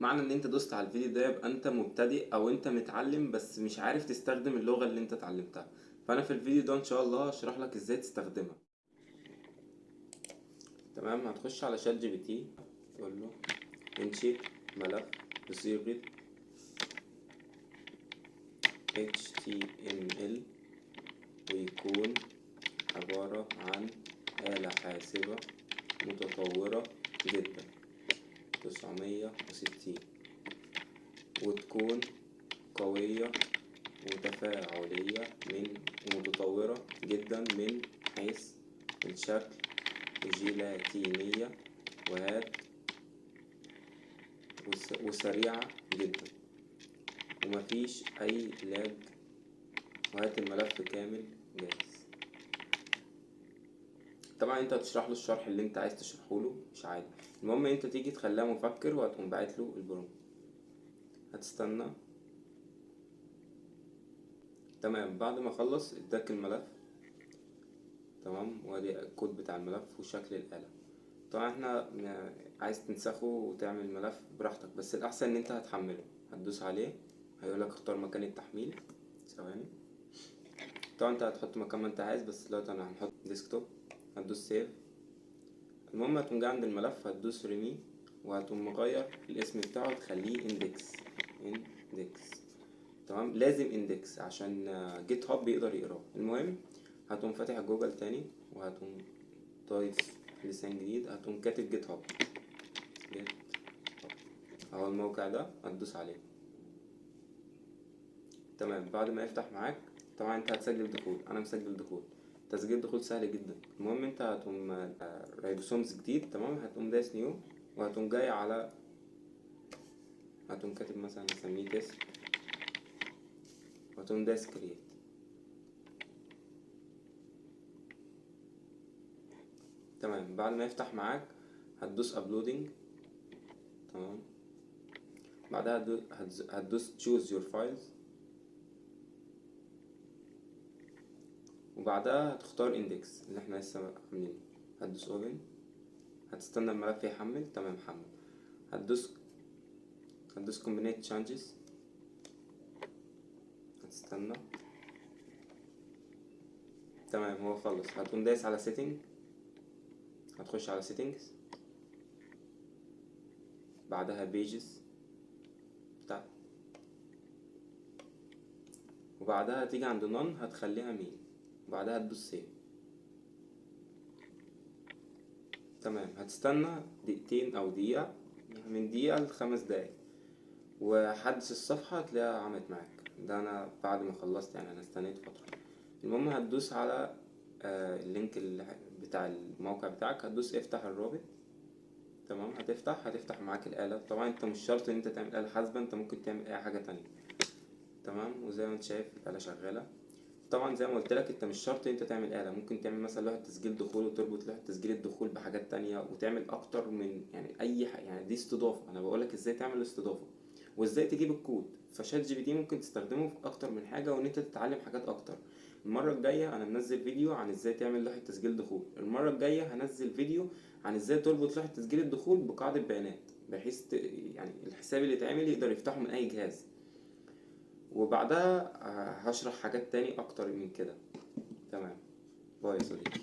معنى ان انت دوست على الفيديو ده يبقى انت مبتدئ او انت متعلم بس مش عارف تستخدم اللغة اللي انت اتعلمتها. فانا في الفيديو ده ان شاء الله هشرح لك ازاي تستخدمها. تمام، هتخش على شات جي بي تي تقول له انشئ ملف بصيغة HTML ويكون عبارة عن آلة حاسبة متطورة جدا 960، وتكون قوية وتفاعلية ومتطورة جدا من حيث الشكل، جيلاتينية وسريعة جدا ومفيش أي لاج، وهات الملف كامل جاهز. طبعا انت هتشرح له الشرح اللي انت عايز تشرحه له، مش عادي. المهم انت تيجي تخليها مفكر وهتقوم باعت له البرومبت، هتستنى. تمام، بعد ما خلص اداك الملف، تمام، وادي الكود بتاع الملف وشكل الآلة. طبعا احنا عايز تنسخه وتعمل ملف براحتك، بس الأحسن ان انت هتحمله. هتدوس عليه هيقولك اختار مكان التحميل، ثواني. طبعا انت هتحط مكان ما انت عايز، بس دلوقتي انا هنحط ديسكتوب. هتدوس سيف. المهم هتقوم جاي عند الملف هتدوس ريمي، وهتقوم مغير الاسم بتاعه تخليه اندكس. تمام، لازم اندكس عشان جيت هاب بيقدر يقراه. المهم هتقوم فاتح جوجل تاني وهتقوم ضايف لسان جديد، هتقوم كاتب جيت هاب اهو الموقع ده، هتدوس عليه. تمام، بعد ما يفتح معاك طبعا انت هتسجل دخول. انا مسجل دخول، تسجيل دخول سهل جدا. المهم انت هتقوم رايبوسومز جديد، تمام، هتقوم دايس نيو، وهتقوم جاي على، هتقوم كاتب مثلا نسميه تيست، وهتقوم دايس كرييت. تمام، بعد ما يفتح معاك هتدوس ابلودنج، تمام، بعدها هتدوس choose your files، وبعدها هتختار index اللي احنا لسه عاملينه. هتدوس open، هتستنى الملف يحمل. تمام، حمل. هتدوس combinate changes، هتستنى. تمام، هو خلص. هتقوم دايس على setting، هتخش على settings، بعدها pages بتاع، وبعدها هتيجي عند none هتخليها مين، وبعدها هتدوس save. تمام، هتستنى دقيقتين او دقيقة، من دقيقة ل5 دقايق، وحدث الصفحة هتلاقيها عملت معاك. ده انا بعد ما خلصت، يعني انا استنيت فترة. المهم هتدوس على اللينك بتاع الموقع بتاعك، هتدوس افتح الرابط. تمام، هتفتح معاك الآلة. طبعا انت مش شرط ان انت تعمل آلة حاسبة، انت ممكن تعمل اي حاجة تانية. تمام، وزي ما انت شايف الآلة شغالة. طبعا زي ما قلت لك انت مش شرط انت تعمل آلة، ممكن تعمل مثلا لوحة تسجيل دخول وتربط لوحة تسجيل الدخول بحاجات تانية، وتعمل اكتر من يعني اي حاجة. يعني دي استضافة، انا بقولك ازاي تعمل استضافة وازاي تجيب الكود. فشات جي بي تي ممكن تستخدمه في اكتر من حاجة، وان انت تتعلم حاجات اكتر. المرة الجاية انا منزل فيديو عن ازاي تعمل لوحة تسجيل دخول. المرة الجاية هنزل فيديو عن ازاي تربط لوحة تسجيل الدخول بقاعدة بيانات، بحيث يعني الحساب اللي اتعمل يقدر يفتحه من اي جهاز. وبعدها هشرح حاجات تاني اكتر من كده. تمام، باي يا صديقي.